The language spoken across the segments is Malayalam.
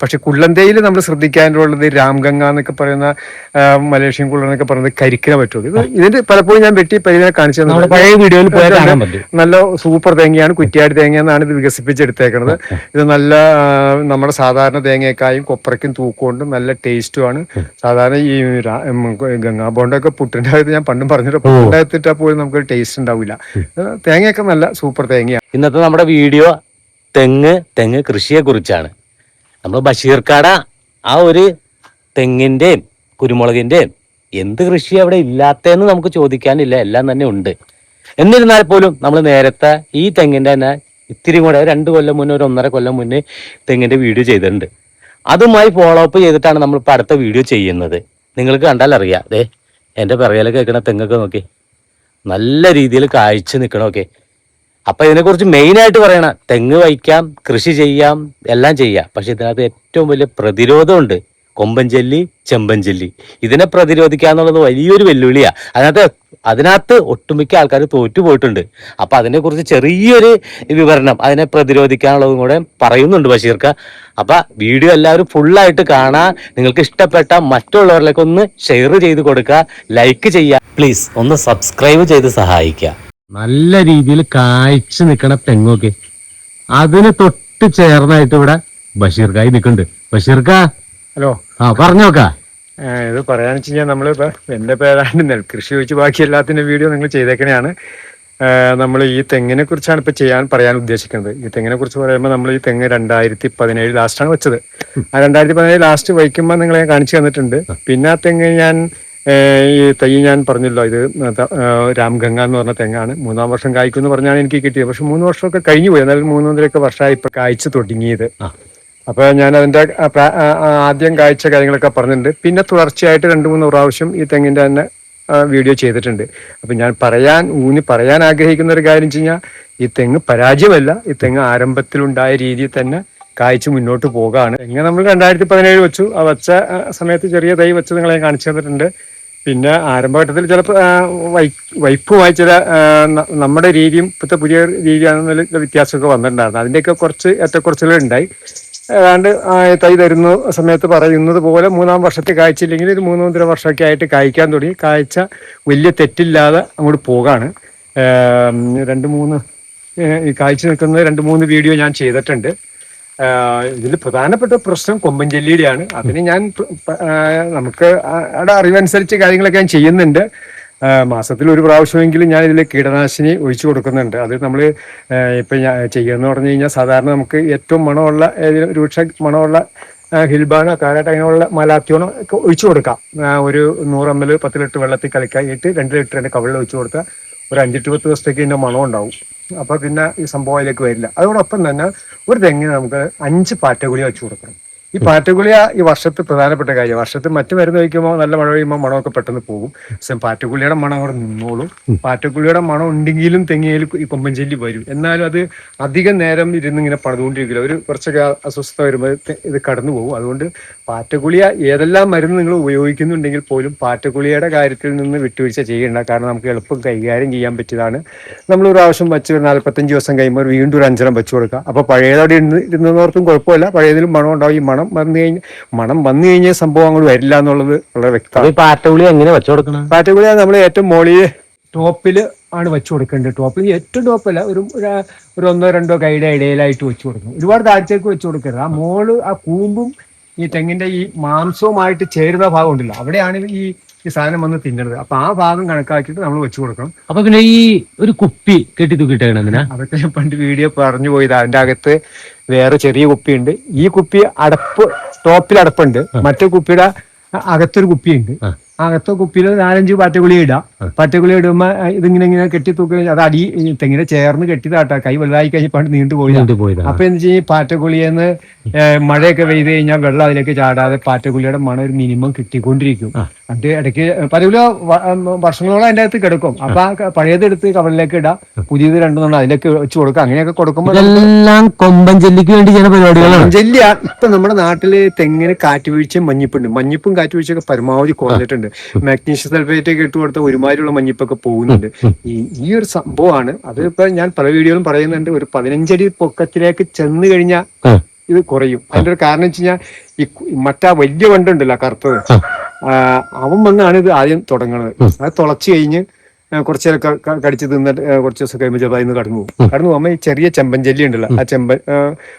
പക്ഷെ കുള്ളന്തയിൽ നമ്മൾ ശ്രദ്ധിക്കാനുള്ളത് രാംഗംഗ എന്നൊക്കെ പറയുന്ന മലേഷ്യൻ കുള്ളൻ എന്നൊക്കെ പറയുന്നത് കരിക്കിനെ പറ്റുള്ളൂ. ഇതിന്റെ പലപ്പോഴും ഞാൻ വെട്ടി പരിധിനെ കാണിച്ചു തന്നത് പഴയ വീഡിയോയിൽ നല്ല സൂപ്പർ തേങ്ങയാണ്, കുറ്റിയാടി തേങ്ങ എന്നാണ് ഇത് വികസിപ്പിച്ചെടുത്തേക്കുന്നത്. ഇത് നല്ല നമ്മുടെ സാധാരണ തേങ്ങയെക്കായും കൊപ്രയ്ക്കും തൂക്കമുണ്ട്, നല്ല ടേസ്റ്റുമാണ്. സാധാരണ ഈ ഗംഗാ ബോണ്ടൊക്കെ പുട്ടിന്റെ അകത്ത് ഞാൻ പണ്ടും പറഞ്ഞിട്ട് പുട്ടിന്റെ അകത്തിട്ടാൽ പോലും നമുക്ക് ടേസ്റ്റ് ഉണ്ടാവില്ല. തേങ്ങയൊക്കെ നല്ല സൂപ്പർ തേങ്ങയാണ്. ഇന്നത്തെ നമ്മുടെ വീഡിയോ തെങ്ങ് കൃഷിയെ കുറിച്ചാണ്. നമ്മൾ ബഷീർക്കാട ആ ഒരു തെങ്ങിന്റെയും കുരുമുളകിന്റെയും എന്ത് കൃഷി അവിടെ ഇല്ലാത്തതെന്ന് നമുക്ക് ചോദിക്കാനില്ല, എല്ലാം തന്നെ ഉണ്ട്. എന്നിരുന്നാൽ പോലും നമ്മൾ നേരത്തെ ഈ തെങ്ങിന്റെ തന്നെ ഇത്തിരി കൂടെ 2 കൊല്ലം മുന്നേ, 1.5 കൊല്ലം മുന്നേ തെങ്ങിന്റെ വീഡിയോ ചെയ്തിട്ടുണ്ട്. അതുമായി ഫോളോ അപ്പ് ചെയ്തിട്ടാണ് നമ്മളിപ്പോൾ അടുത്ത വീഡിയോ ചെയ്യുന്നത്. നിങ്ങൾക്ക് കണ്ടാൽ അറിയാം. അതെ എൻ്റെ പിറകിൽ കേൾക്കണ തെങ്ങൊക്കെ നോക്കി നല്ല രീതിയിൽ കായ്ച്ചു നിൽക്കണമൊക്കെ. അപ്പൊ ഇതിനെക്കുറിച്ച് മെയിനായിട്ട് പറയണ തെങ്ങ് വയ്ക്കാം, കൃഷി ചെയ്യാം, എല്ലാം ചെയ്യാം. പക്ഷെ ഇതിനകത്ത് ഏറ്റവും വലിയ പ്രതിരോധമുണ്ട്. കൊമ്പൻ ചെല്ലി, ചെമ്പൻ ചെല്ലി, ഇതിനെ പ്രതിരോധിക്കുക എന്നുള്ളത് വലിയൊരു വെല്ലുവിളിയാ. അതിനകത്ത് ഒട്ടുമിക്ക ആൾക്കാർ തോറ്റുപോയിട്ടുണ്ട്. അപ്പൊ അതിനെക്കുറിച്ച് ചെറിയൊരു വിവരണം അതിനെ പ്രതിരോധിക്കാനുള്ളതും കൂടെ പറയുന്നുണ്ട് ബഷീർക്ക. അപ്പൊ വീഡിയോ എല്ലാവരും ഫുള്ളായിട്ട് കാണാ. നിങ്ങൾക്ക് ഇഷ്ടപ്പെട്ട മറ്റുള്ളവരിലേക്ക് ഒന്ന് ഷെയർ ചെയ്ത് കൊടുക്കുക, ലൈക്ക് ചെയ്യുക, പ്ലീസ് ഒന്ന് സബ്സ്ക്രൈബ് ചെയ്ത് സഹായിക്കുക. നല്ല രീതിയിൽ കായ്ച്ചു നിൽക്കണ തെങ്ങൊക്കെ അതിന് തൊട്ട് ചേർന്നായിട്ട് ഇവിടെ ബഷീർക്കായി നിൽക്കുന്നുണ്ട്. ബഷീർക്ക ഹലോ, പറഞ്ഞോക്കാ. ഇത് പറയാന്ന് വെച്ച് കഴിഞ്ഞാൽ നമ്മളിപ്പോ എന്റെ പേരാണ് നെൽകൃഷി വെച്ച് ബാക്കി എല്ലാത്തിന്റെ വീഡിയോ നിങ്ങൾ ചെയ്തേക്കണെയാണ്. നമ്മൾ ഈ തെങ്ങിനെ കുറിച്ചാണ് ഇപ്പൊ പറയാൻ ഉദ്ദേശിക്കുന്നത്. ഈ തെങ്ങിനെ കുറിച്ച് പറയുമ്പോൾ നമ്മൾ ഈ തെങ്ങ് 2017 ലാസ്റ്റാണ് വെച്ചത്. ആ 2017 ലാസ്റ്റ് വയ്ക്കുമ്പോൾ നിങ്ങളെ കാണിച്ചു തന്നിട്ടുണ്ട്. പിന്നെ ആ തെങ്ങ് ഞാൻ ഈ തൈ ഞാൻ പറഞ്ഞല്ലോ, ഇത് രാംഗംഗ എന്ന് പറഞ്ഞ തെങ്ങാണ്. 3-ാം വർഷം കായ്ക്കുമെന്ന് പറഞ്ഞാണ് എനിക്ക് കിട്ടിയത്. പക്ഷെ 3 വർഷമൊക്കെ കഴിഞ്ഞു പോയി. എന്നാലും 3-1.5 വർഷമായി ഇപ്പൊ കായ്ച്ചു തുടങ്ങിയത്. അപ്പൊ ഞാൻ അതിന്റെ ആദ്യം കായ്ച്ച കാര്യങ്ങളൊക്കെ പറഞ്ഞിട്ടുണ്ട്. പിന്നെ തുടർച്ചയായിട്ട് 2-3 പ്രാവശ്യം ഈ തെങ്ങിന്റെ തന്നെ വീഡിയോ ചെയ്തിട്ടുണ്ട്. അപ്പൊ ഞാൻ പറയാൻ ആഗ്രഹിക്കുന്ന ഒരു കാര്യം വെച്ച് കഴിഞ്ഞാൽ ഈ തെങ്ങ് പരാജയമല്ല. ഈ തെങ്ങ് ആരംഭത്തിലുണ്ടായ രീതിയിൽ തന്നെ കായ്ച്ചു മുന്നോട്ട് പോകാണ്. തെങ്ങ് നമ്മൾ 2017 വെച്ചു. ആ വെച്ച സമയത്ത് ചെറിയ തൈ വെച്ച് നിങ്ങളെ കാണിച്ചു തന്നിട്ടുണ്ട്. പിന്നെ ആരംഭഘട്ടത്തിൽ ചിലപ്പോൾ വൈപ്പുമായി ചില നമ്മുടെ രീതിയും ഇപ്പോഴത്തെ പുതിയ രീതിയാണെന്നുള്ള വ്യത്യാസമൊക്കെ വന്നിട്ടുണ്ടായിരുന്നു. അതിൻ്റെയൊക്കെ കുറച്ച് ഏറ്റക്കുറച്ചിലുകൾ ഉണ്ടായി. ഏതാണ്ട് തൈ തരുന്ന സമയത്ത് പറയുന്നത് പോലെ 3-ാം വർഷത്തിൽ കായ്ച്ചില്ലെങ്കിൽ ഒരു 3-1.5 വർഷമൊക്കെ ആയിട്ട് കായ്ക്കാൻ തുടങ്ങി. കായ്ച്ച വലിയ തെറ്റില്ലാതെ അങ്ങോട്ട് പോകാണ്. 2-3 കായ്ച്ചു നിൽക്കുന്ന 2-3 വീഡിയോ ഞാൻ ചെയ്തിട്ടുണ്ട്. ഇതിൽ പ്രധാനപ്പെട്ട പ്രശ്നം കൊമ്പൻ ചെല്ലിയുടെയാണ്. അതിന് ഞാൻ നമുക്ക് അവിടെ അറിവനുസരിച്ച് കാര്യങ്ങളൊക്കെ ഞാൻ ചെയ്യുന്നുണ്ട്. മാസത്തിൽ 1 പ്രാവശ്യമെങ്കിലും ഞാൻ ഇതിൽ കീടനാശിനി ഒഴിച്ചു കൊടുക്കുന്നുണ്ട്. അത് നമ്മൾ ഇപ്പം ചെയ്യുമെന്ന് പറഞ്ഞു കഴിഞ്ഞാൽ സാധാരണ നമുക്ക് ഏറ്റവും മണമുള്ള രൂക്ഷ മണമുള്ള ഹിൽബാനോ കാരാട്ട് അങ്ങനെയുള്ള മലാത്തിയോണോ ഒക്കെ ഒഴിച്ചു കൊടുക്കാം. ഒരു 100 ml 10 ലിറ്റർ വെള്ളത്തിൽ കലക്കായിട്ട് 2 ലിറ്ററിൻ്റെ കവിളിൽ ഒഴിച്ചു കൊടുത്താൽ ഒരു 5-10 ദിവസത്തേക്ക് ഇതിൻ്റെ മണം ഉണ്ടാവും. അപ്പൊ പിന്നെ ഈ സംഭവം അതിലേക്ക് വരില്ല. അതോടൊപ്പം തന്നെ ഒരു തെങ്ങിന് നമുക്ക് 5 പാറ്റഗുളിക വെച്ച് കൊടുക്കണം. ഈ പാറ്റഗുളിക ഈ വർഷത്ത് പ്രധാനപ്പെട്ട കാര്യം. വർഷത്ത് മറ്റു മരുന്ന് കഴിക്കുമ്പോൾ നല്ല മഴ പെയ്യുമ്പോൾ മണമൊക്കെ പെട്ടെന്ന് പോകും. പക്ഷെ പാറ്റഗുളിയുടെ മണം അവിടെ നിന്നോളും. പാറ്റഗുളിയുടെ മണം ഉണ്ടെങ്കിലും തെങ്ങിയിൽ ഈ കൊമ്പൻ ചെല്ലി വരും. എന്നാലും അത് അധികം നേരം ഇങ്ങനെ പണിതുകൊണ്ടിരിക്കില്ല. ഒരു കുറച്ചൊക്കെ അസ്വസ്ഥത വരുമ്പോൾ ഇത് കടന്നു പോകും. അതുകൊണ്ട് പാറ്റഗുളിക ഏതെല്ലാം മരുന്ന് നിങ്ങൾ ഉപയോഗിക്കുന്നുണ്ടെങ്കിൽ പോലും പാറ്റഗുളിയുടെ കാര്യത്തിൽ നിന്ന് വിട്ടുവീഴ്ച ചെയ്യേണ്ട. കാരണം നമുക്ക് എളുപ്പം കൈകാര്യം ചെയ്യാൻ പറ്റിയതാണ്. നമ്മൾ ഒരു പ്രാവശ്യം വെച്ച് 45 ദിവസം കഴിയുമ്പോൾ വീണ്ടും ഒരു 5 വെച്ച് കൊടുക്കുക. അപ്പോൾ പഴയതോടെ ഇരുന്നോർത്തും കുഴപ്പമില്ല, പഴയതിലും മണം ഉണ്ടാവും. ഈ മണം വന്നു കഴിഞ്ഞാൽ സംഭവം അങ്ങോട്ട് വരില്ല എന്നുള്ളത് വളരെ വ്യക്തമാണ്. പാറ്റഗുളി എങ്ങനെ വെച്ചു കൊടുക്കണം? പാറ്റഗുളി നമ്മൾ ഏറ്റവും മോളിൽ ടോപ്പില് ആണ് വെച്ചു കൊടുക്കേണ്ടത്. ടോപ്പിൽ ഏറ്റവും ടോപ്പല്ല, ഒരു 1-2 കൈയുടെ ഇടയിലായിട്ട് വെച്ചു കൊടുക്കണം. ഒരുപാട് താഴ്ചയ്ക്ക് വെച്ചു കൊടുക്കരുത്. ആ മോള് ആ കൂമ്പും ഈ തെങ്ങിന്റെ ഈ മാംസവുമായിട്ട് ചേരുന്ന ഭാഗം ഉണ്ടല്ലോ, അവിടെയാണ് ഈ സാധനം വന്ന് തിന്നുന്നത്. അപ്പൊ ആ ഭാഗം കണക്കാക്കിയിട്ട് നമ്മൾ വെച്ചു കൊടുക്കണം. അപ്പൊ പിന്നെ ഈ ഒരു കുപ്പി കെട്ടി തൂക്കിയിട്ടാണ് അതൊക്കെ ഞാൻ പണ്ട് വീഡിയോ പറഞ്ഞു പോയത്. അതിന്റെ അകത്ത് വേറെ ചെറിയ കുപ്പിയുണ്ട്. ഈ കുപ്പി ടോപ്പിൽ അടപ്പുണ്ട്. മറ്റേ കുപ്പിയുടെ അകത്തൊരു കുപ്പിയുണ്ട്. അകത്തെ കുപ്പിയിൽ 4-5 പാറ്റഗുളി ഇടാം. പാറ്റഗുളി ഇടുമ്പോ ഇതിങ്ങനെ കെട്ടി തൂക്കി അത് തെങ്ങിനെ ചേർന്ന് കെട്ടിയതാട്ടാ. കൈ വലുതായി കഴിഞ്ഞപ്പോൾ നീണ്ടുപോയി. അപ്പൊ എന്താ വെച്ചാൽ പാറ്റഗുളിയെന്ന് മഴയൊക്കെ പെയ്ത് കഴിഞ്ഞാൽ വെള്ളം അതിലേക്ക് ചാടാതെ പാറ്റഗുളിയുടെ മണം ഒരു മിനിമം കിട്ടിക്കൊണ്ടിരിക്കും. അത് ഇടയ്ക്ക് പലവില വർഷങ്ങളോളം അതിന്റെ അകത്ത് കിടക്കും. അപ്പൊ പഴയതെടുത്ത് കവറിലേക്ക് ഇടാം, പുതിയത് 2 അതിലേക്ക് വെച്ച് കൊടുക്കാം. അങ്ങനെയൊക്കെ കൊടുക്കുമ്പോൾ എല്ലാം കൊമ്പൻ ജെല്ലിക്ക് വേണ്ടി ചെയ്യുന്ന പരിപാടികളാണ്. ജെല്ലിയാ ഇപ്പൊ നമ്മുടെ നാട്ടില് തെങ്ങിന് കാറ്റുവീഴ്ചയും മഞ്ഞിപ്പും കാറ്റുവീഴ്ചയൊക്കെ പരമാവധി കുറഞ്ഞിട്ടുണ്ട്. മാഗ്നീഷ്യം സൾഫേറ്റ് ഒക്കെ ഇട്ട് കൊടുത്ത ഒരുമാതിരിയുള്ള മഞ്ഞിപ്പൊക്കെ പോകുന്നുണ്ട്. ഈ ഒരു സംഭവമാണ്. അത് ഇപ്പൊ ഞാൻ പല വീഡിയോയിലും പറയുന്നുണ്ട്. ഒരു 15 അടി പൊക്കത്തിലേക്ക് ചെന്ന് കഴിഞ്ഞാൽ ഇത് കുറയും. അതിന്റെ ഒരു കാരണം വെച്ച് കഴിഞ്ഞാൽ മറ്റാ വലിയ വണ്ടുണ്ടല്ലോ കറുത്തത്, അവൻ വന്നാണ് ഇത് ആദ്യം തുടങ്ങുന്നത്. അത് തുളച്ച് കഴിഞ്ഞ് കുറച്ച് നേരം കടിച്ച് തിന്നിട്ട് കുറച്ച് ദിവസം കഴിയുമ്പോൾ ചിലപ്പോൾ അതിന് കടന്നു പോകുമ്പോൾ ഈ ചെറിയ ചെമ്പഞ്ചല്ലി ഉണ്ടല്ലോ, ആ ചെമ്പൻ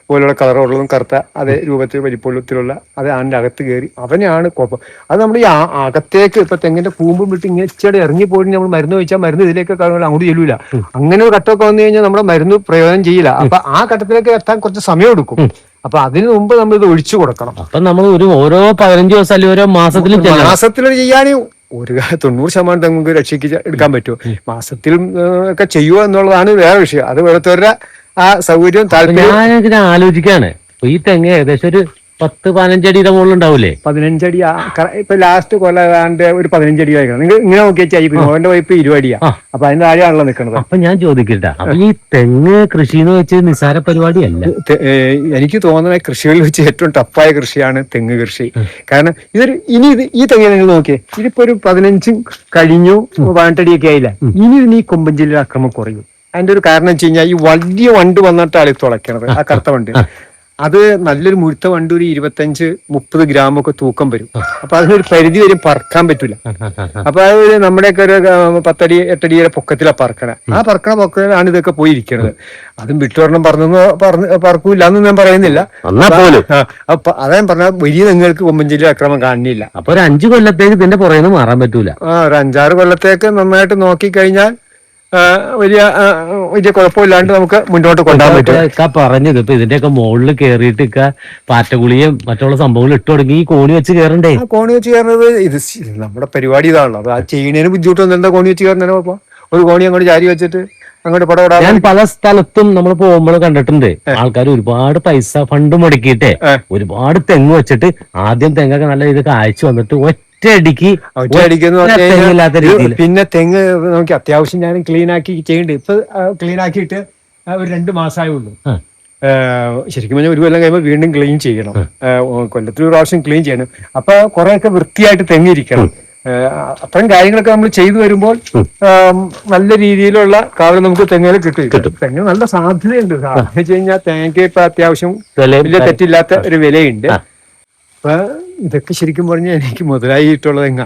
പോലുള്ള കളറുള്ളതും കറുത്ത അതേ രൂപത്തിൽ വലിപ്പത്തിലുള്ള അത് അതിൻ്റെ അകത്ത് കയറി അവനെയാണ് കുഴപ്പം. അത് നമ്മൾ ഈ അകത്തേക്ക് ഇപ്പൊ തെങ്ങിന്റെ കൂമ്പും വിട്ട് ഇങ്ങനെ ഇച്ചിരി ഇറങ്ങി പോയിട്ട് നമ്മൾ മരുന്ന് വെച്ചാൽ മരുന്ന് ഇതിലേക്ക് അങ്ങോട്ട് ചെല്ലൂല. അങ്ങനെ ഒരു ഘട്ടമൊക്കെ വന്നു കഴിഞ്ഞാൽ നമ്മുടെ മരുന്ന് പ്രയോജനം ചെയ്യില്ല. അപ്പൊ ആ ഘട്ടത്തിലേക്ക് എത്താൻ കുറച്ച് സമയം എടുക്കും. അപ്പൊ അതിനു മുമ്പ് നമ്മൾ ഇത് ഒഴിച്ചു കൊടുക്കണം. അപ്പൊ നമ്മൾ ഓരോ 15 ദിവസം അല്ലെങ്കിൽ ഓരോ മാസത്തിൽ ചെയ്യാൻ ഒരു 90% നമുക്ക് രക്ഷയ്ക്ക് എടുക്കാൻ പറ്റുമോ? മാസത്തിൽ ഒക്കെ ചെയ്യുക എന്നുള്ളതാണ് വേറെ വിഷയം. അത് ഓരോരുത്തരുടെ ആ സൗകര്യം താല്പര്യം. ഞാൻ ആലോചിക്കാണ്, ഈ തെങ്ങ് ഏകദേശം ഒരു 10-15 അടിയുടെ മുകളിൽ ഉണ്ടാവൂലേ? 15 അടി ഇപ്പൊ ലാസ്റ്റ് കൊല്ലാണ്ട് ഒരു 15 അടി വായിക്കണം. നിങ്ങൾ ഇങ്ങനെ നോക്കിയാൽ അവന്റെ വൈപ്പ് 20 അടിയാ. അപ്പൊ അതിന്റെ താഴെയാണല്ലോ നിൽക്കുന്നത്. അപ്പൊ ഞാൻ ചോദിക്കട്ടെ, അപ്പൊ ഈ തെങ്ങ് കൃഷി എന്ന് വെച്ച് നിസ്സാര പരിപാടിയല്ല. എനിക്ക് തോന്നുന്നത് കൃഷികളിൽ വെച്ച് ഏറ്റവും ടഫായ കൃഷിയാണ് തെങ്ങ് കൃഷി. കാരണം ഈ തെങ്ങ് നിങ്ങൾ നോക്കിയേ, ഇതിപ്പോ ഒരു 15 കഴിഞ്ഞു, 18 അടിയൊക്കെ ആയില്ല. ഇനി ഈ കൊമ്പൻ ജില്ലയിൽ അക്രമം കുറയും. അതിന്റെ ഒരു കാരണം വെച്ച് കഴിഞ്ഞാൽ ഈ വലിയ വണ്ട് വന്നിട്ടാണ് ഇത് തുളയ്ക്കണത്. ആ കറുത്ത വണ്ട് അത് നല്ലൊരു മുഴുത്ത വണ്ട് ഒരു 25-30 ഗ്രാമൊക്കെ തൂക്കം വരും. അപ്പൊ അതിനൊരു പരിധി വരും പറക്കാൻ പറ്റൂല. അപ്പൊ അത് നമ്മുടെയൊക്കെ ഒരു 10 അടി 8 അടിയുടെ പൊക്കത്തിലാണ് പറക്കണേ. ആ പൊക്കത്തിലാണ് ഇതൊക്കെ പോയി ഇരിക്കുന്നത്. അതും വിട്ടുവരണം പറക്കൂല എന്ന് ഞാൻ പറയുന്നില്ല. അപ്പൊ അതാ പറഞ്ഞ വലിയ തെങ്ങുകൾക്ക് കൊമ്പഞ്ചേരി അക്രമം കാണില്ല. അപ്പൊ ഒരു 5 കൊല്ലത്തേക്ക് ഇതിന്റെ പുറകെ മാറാൻ പറ്റൂല. ഒരു 5-6 കൊല്ലത്തേക്ക് നന്നായിട്ട് നോക്കിക്കഴിഞ്ഞാൽ വലിയ കുഴപ്പമില്ലാണ്ട് നമുക്ക് മുന്നോട്ട് കൊണ്ടുപോകാൻ പറ്റും. പറഞ്ഞത് ഇപ്പൊ ഇതിന്റെയൊക്കെ മുകളിൽ കയറിയിട്ട് പാറ്റഗുളിയും മറ്റുള്ള സംഭവങ്ങൾ ഇട്ട് തുടങ്ങി ഈ കോണി വെച്ച് കയറണ്ടേ? ആ കോണി വെച്ച് കയറുന്നത് ഇത് നമ്മുടെ പരിപാടി ഇതാണല്ലോ. അത് ആ ചെയ്യുന്നതിന് ബുദ്ധിമുട്ടൊന്നും എന്താ കോണി വെച്ച് കയറുന്നതിന് കുഴപ്പം? ഒരു കോണി അങ്ങോട്ട് ചാരി വെച്ചിട്ട് അങ്ങോട്ട് പടപെടാ. ഞാൻ പല സ്ഥലത്തും നമ്മൾ പോകുമ്പോൾ കണ്ടിട്ടുണ്ട്, ആൾക്കാർ ഒരുപാട് പൈസ ഫണ്ട് മുടക്കിയിട്ട് ഒരുപാട് തെങ്ങ് വെച്ചിട്ട് ആദ്യം തെങ്ങൊക്കെ നല്ല ഇത് കാഴ്ച വന്നിട്ട് ഒറ്റയടിക്ക് പിന്നെ തെങ്ങ് നോക്കി അത്യാവശ്യം ഞാൻ ക്ലീൻ ആക്കി ചെയ്യണ്ടേ. ഇപ്പൊ ക്ലീൻ ആക്കിയിട്ട് ഒരു 2 മാസമായുള്ളൂ. ശരിക്കും പറഞ്ഞാൽ 1 കൊല്ലം കഴിയുമ്പോൾ വീണ്ടും ക്ലീൻ ചെയ്യണം. കൊല്ലത്തിൽ 1 പ്രാവശ്യം ക്ലീൻ ചെയ്യണം. അപ്പൊ കുറെയൊക്കെ വൃത്തിയായിട്ട് തെങ്ങിരിക്കണം. അത്തരം കാര്യങ്ങളൊക്കെ നമ്മൾ ചെയ്തു വരുമ്പോൾ നല്ല രീതിയിലുള്ള കാവൽ നമുക്ക് തെങ്ങിൽ കിട്ടും. തെങ്ങ് നല്ല സാധ്യതയുണ്ട്. സാധ്യത വെച്ച് കഴിഞ്ഞാൽ തേങ്ങയ്ക്ക് ഇപ്പൊ അത്യാവശ്യം വലിയ തെറ്റില്ലാത്ത ഒരു വിലയുണ്ട്. അപ്പൊ ഇതൊക്കെ ശരിക്കും പറഞ്ഞാൽ എനിക്ക് മുതലായിട്ടുള്ള തെങ്ങാ.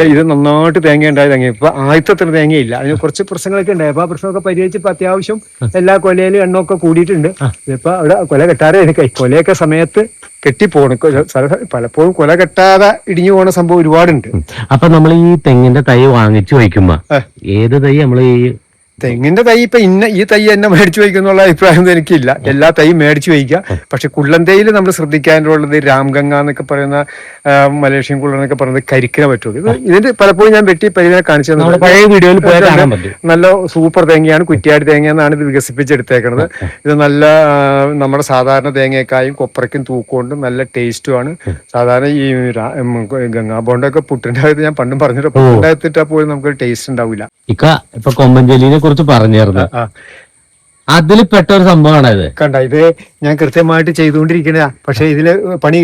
ഇത് നന്നായിട്ട് തേങ്ങ ഉണ്ടായ തെങ്ങ. ഇപ്പൊ ആദ്യത്തെ അത്ര തേങ്ങയില്ല. അതിന് കുറച്ച് പ്രശ്നങ്ങളൊക്കെ ഉണ്ടായി. അപ്പൊ ആ പ്രശ്നമൊക്കെ പരിഹരിച്ചപ്പോ അത്യാവശ്യം എല്ലാ കൊലയിലും എണ്ണമൊക്കെ കൂടിയിട്ടുണ്ട്. ഇപ്പൊ അവിടെ കൊല കെട്ടാറേ കൊലയൊക്കെ സമയത്ത് കെട്ടിപ്പോണ്. പലപ്പോഴും കൊല കെട്ടാതെ ഇടിഞ്ഞു പോണ സംഭവം ഒരുപാടുണ്ട്. അപ്പൊ നമ്മൾ ഈ തെങ്ങിന്റെ തൈ വാങ്ങിച്ചു വയ്ക്കുമ്പോ ഏത് തൈ നമ്മൾ തെങ്ങിന്റെ തൈ ഇപ്പൊ ഈ തൈ എന്നെ മേടിച്ചു വയ്ക്കുന്നുള്ള അഭിപ്രായം എനിക്കില്ല. എല്ലാ തൈയും മേടിച്ചു വയ്ക്കുക. പക്ഷെ കുള്ളൻ തൈയിൽ നമ്മൾ ശ്രദ്ധിക്കാനുള്ളത് രാംഗംഗ എന്നൊക്കെ പറയുന്ന മലേഷ്യൻ കുള്ളൻ എന്നൊക്കെ പറയുന്നത് കരിക്കിനെ പറ്റുള്ളൂ. ഇതിന്റെ പലപ്പോഴും ഞാൻ വെട്ടി പരിധിനെ കാണിച്ചു തന്നെ പഴയ വീഡിയോയിൽ നല്ല സൂപ്പർ തേങ്ങയാണ്. കുറ്റിയാടി തേങ്ങ എന്നാണ് ഇത് വികസിപ്പിച്ചെടുത്തേക്കുന്നത്. ഇത് നല്ല നമ്മുടെ സാധാരണ തേങ്ങയെക്കായും കൊപ്രയ്ക്കും തൂക്കമുണ്ട്. നല്ല ടേസ്റ്റുമാണ്. സാധാരണ ഈ ഗംഗാ ബോണ്ടൊക്കെ പുട്ടിന്റെ അകത്ത് ഞാൻ പണ്ടും പറഞ്ഞിട്ട് പുട്ടിന്റെ അകത്തിട്ടാ പോലും നമുക്ക് ടേസ്റ്റ് ഉണ്ടാവില്ല. ഇപ്പൊ കൊമ്പഞ്ചേലിനെ കുറിച്ച് പറഞ്ഞായിരുന്നു, അതിൽ പെട്ട ഒരു സംഭവമാണ് ഇത്. കണ്ട, ഇത് ഞാൻ കൃത്യമായിട്ട് ചെയ്തുകൊണ്ടിരിക്കണതാ. പക്ഷെ ഇതില് പണി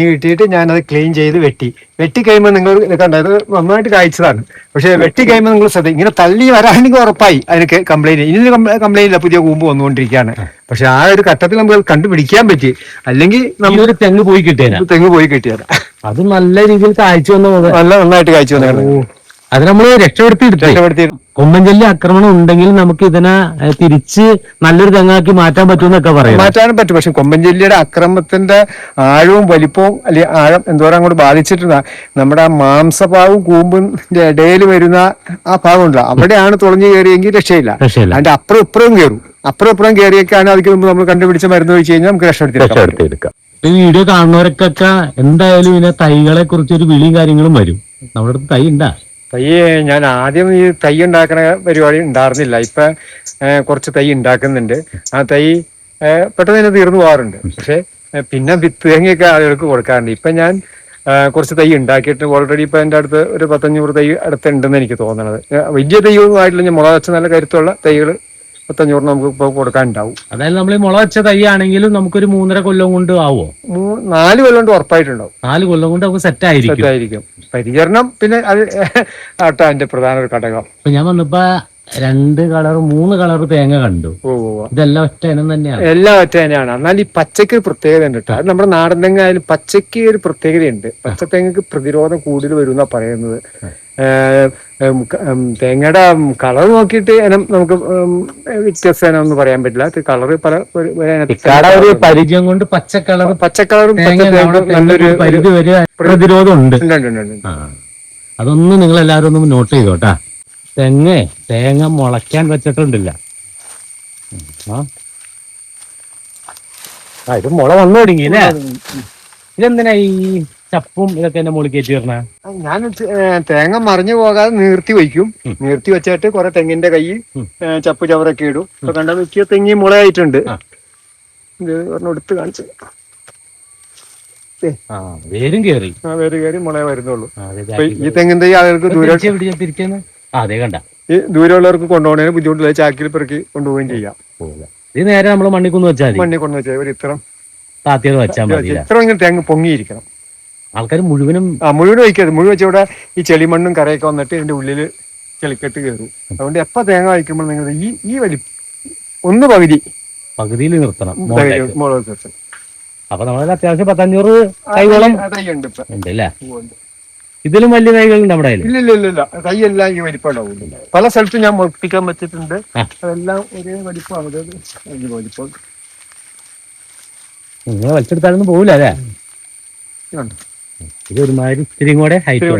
കിട്ടിയിട്ട് ഞാനത് ക്ലീൻ ചെയ്ത് വെട്ടി കഴിയുമ്പോൾ നിങ്ങൾ കണ്ട ഇത് നന്നായിട്ട് കായ്ച്ചതാണ്. പക്ഷെ വെട്ടി കഴിയുമ്പോൾ നിങ്ങൾ ശ്രദ്ധിക്കും, ഇങ്ങനെ തള്ളി വരാണെങ്കിൽ ഉറപ്പായി അതിന് കംപ്ലൈന്റ്. ഇനി കംപ്ലൈന്റ് ഇല്ല, പുതിയ കൂമ്പ് വന്നുകൊണ്ടിരിക്കുകയാണ്. പക്ഷെ ആ ഒരു ഘട്ടത്തിൽ നമുക്ക് കണ്ടുപിടിക്കാൻ പറ്റി. അല്ലെങ്കിൽ നമ്മളൊരു തെങ്ങ് പോയി കിട്ടിയാൽ അത് നല്ല രീതിയിൽ കായ്ച്ചു വന്ന നന്നായിട്ട് കായ്ച്ചു വന്നതാണ്. അത് നമ്മൾ രക്ഷപ്പെടുത്തി. കൊമ്പൻചെല്ലി ആക്രമണം ഉണ്ടെങ്കിൽ നമുക്ക് ഇതിനെ തിരിച്ച് നല്ലൊരു തെങ്ങാക്കി മാറ്റാൻ പറ്റുമെന്നൊക്കെ പറയാം. മാറ്റാനും പറ്റും. പക്ഷെ കൊമ്പൻചെല്ലിയുടെ അക്രമത്തിന്റെ ആഴവും വലിപ്പവും അല്ലെങ്കിൽ ആഴം എന്തോരം അങ്ങോട്ട് ബാധിച്ചിട്ടുള്ള നമ്മുടെ ആ മാംസഭാവും കൂമ്പിന്റെ ഇടയിൽ വരുന്ന ആ ഭാഗം ഉണ്ടല്ലോ, അവിടെയാണ് തുളഞ്ഞു കയറിയെങ്കിൽ രക്ഷയില്ല. അതിന്റെ അപ്പുറം ഇപ്പുറം കയറിയൊക്കെയാണ് അതിന് മുമ്പ് നമ്മൾ കണ്ടുപിടിച്ച മരുന്ന് ഒഴിച്ച് കഴിഞ്ഞാൽ നമുക്ക് രക്ഷപ്പെടുത്തിയെടുക്കാം. ഈ വീഡിയോ കാണുന്നവർക്കൊക്കെ എന്തായാലും ഇതിനെ തൈകളെ കുറിച്ച് ഒരു വിളിയും കാര്യങ്ങളും വരും. നമ്മുടെ അടുത്ത് തൈ ഉണ്ടാ? ഞാൻ ആദ്യം ഈ തൈ ഉണ്ടാക്കുന്ന പരിപാടി ഉണ്ടായിരുന്നില്ല. ഇപ്പൊ കുറച്ച് തൈ ഉണ്ടാക്കുന്നുണ്ട്. ആ തൈ പെട്ടെന്ന് തന്നെ തീർന്നു പോകാറുണ്ട്. പക്ഷെ പിന്നെ തേങ്ങയൊക്കെ ആളുകൾക്ക് കൊടുക്കാറുണ്ട്. ഇപ്പൊ ഞാൻ കുറച്ച് തൈ ഉണ്ടാക്കിയിട്ട് ഓൾറെഡി ഇപ്പൊ എന്റെ അടുത്ത് ഒരു 100-500 തൈ അടുത്തുണ്ടെന്ന് എനിക്ക് തോന്നണത്. വലിയ തൈകളുമായിട്ടുള്ള ഞാൻ മുള വെച്ച നല്ല കരുത്തുള്ള തൈകൾ 100-500 നമുക്ക് ഇപ്പൊ കൊടുക്കാനുണ്ടാവും. അതായത് നമ്മൾ ഈ മുള വെച്ച തൈ ആണെങ്കിലും നമുക്കൊരു 3.5 കൊല്ലം കൊണ്ട് ആവോ? 4 കൊല്ലം കൊണ്ട് ഉറപ്പായിട്ടുണ്ടാവും. 4 കൊല്ലം കൊണ്ട് നമുക്ക് സെറ്റ് ആയിരിക്കും. പരിചരണം പിന്നെ അത് അതിന്റെ പ്രധാന ഒരു ഘടകം. ഇപ്പൊ ഞാൻ വന്നപ്പോ 2 കളർ 3 കളർ തേങ്ങ കണ്ടു. ഓ ഇതെല്ലാം ഒറ്റ ഇനം തന്നെയാണ്. എല്ലാം ഒറ്റ തന്നെയാണ്. എന്നാൽ ഈ പച്ചക്ക് ഒരു പ്രത്യേകത ഉണ്ട് കേട്ടോ. അത് നമ്മുടെ നാടൻ തെങ്ങ് ആയാലും പച്ചക്ക് ഒരു പ്രത്യേകതയുണ്ട്. പച്ചത്തെങ്ങക്ക് പ്രതിരോധം കൂടുതൽ വരും എന്നാ പറയുന്നത്. തേങ്ങയുടെ കളർ നോക്കിയിട്ട് ഇനം നമുക്ക് വ്യത്യസ്തനം ഒന്നും പറയാൻ പറ്റില്ല. കളർ പല ഒരു പരിചയം കൊണ്ട് പച്ചക്കളറും നല്ലൊരു പരിധി വരെ പ്രതിരോധം ഉണ്ട്. അതൊന്നും നിങ്ങൾ എല്ലാവരും ഒന്ന് നോട്ട് ചെയ്തോട്ടാ. തേങ്ങ മുളയ്ക്കാൻ വെച്ചിട്ടുണ്ടില്ല. ഇത് മുള വന്നു തുടങ്ങി അല്ലേ? ഇതെന്തിനാ ഈ ചപ്പും ഇതൊക്കെ എന്നെ മുകളിൽ കയറ്റി വരണ? ഞാൻ തേങ്ങ മറിഞ്ഞു പോകാതെ നീർത്തി വയ്ക്കും. നീർത്തി വെച്ചിട്ട് കുറെ തെങ്ങിന്റെ കൈ ചപ്പ് ചവറൊക്കെ ഇടും. ഇപ്പൊ കണ്ട മിക്ക തെങ്ങി മുളയായിട്ടുണ്ട്. ഇത് പറഞ്ഞ എടുത്ത് കാണിച്ചു. വേരും കയറി വേര് കയറി മുള വരുന്നുള്ളൂ. ഈ തെങ്ങിന്റെ ആളുകൾക്ക് ദൂരം അതെ കണ്ട ഈ ദൂരമുള്ളവർക്ക് കൊണ്ടുപോകണതിന് ബുദ്ധിമുട്ടില്ല. ചാക്കിൽ പെറുക്കി കൊണ്ടുപോവുകയും ചെയ്യാം. ഇത് നേരെ നമ്മൾ മണ്ണി കൊണ്ടു വെച്ചാൽ മണ്ണി കൊണ്ടു വെച്ചാൽ ഒരു ഇത്രം താത്തിയത് വെച്ചാൽ മതി. ഇത്ര ഇങ്ങനെ തേങ്ങ പൊങ്ങിയിരിക്കണം. ആൾക്കാർ മുഴുവനും മുഴുവൻ വയ്ക്കരുത്. മുഴുവൻ വെച്ച ഇവിടെ ഈ ചെളിമണ്ണും കറയൊക്കെ വന്നിട്ട് ഇതിന്റെ ഉള്ളില് ചെളിക്കെട്ട് കയറും. അതുകൊണ്ട് എപ്പ തേങ്ങ വയ്ക്കുമ്പോൾ നിങ്ങൾ ഈ വലി ഒന്ന് പകുതിയിൽ നിർത്തണം. മുളക് വെച്ച് അപ്പൊ നമ്മളതിൽ അത്യാവശ്യം 500 തൈകളും ഉണ്ട് അല്ലേ? ഇതിലും വലിയ തൈകളുണ്ട് നമ്മുടെ കയ്യിൽ? ഇല്ല തൈ എല്ലാം ഈ വലിപ്പം ഉണ്ടാവില്ല. പല സ്ഥലത്തും ഞാൻ മുളപ്പിക്കാൻ വെച്ചിട്ടുണ്ട്. അതെല്ലാം ഒരേ വലിപ്പമാണ്. വലിപ്പം നിങ്ങൾ വലിച്ചെടുത്താലൊന്നും പോകില്ല അല്ലേ? ഇത് ഒരുമാതിരി ഇത്തിരി കൂടെ ഹൈറ്റ്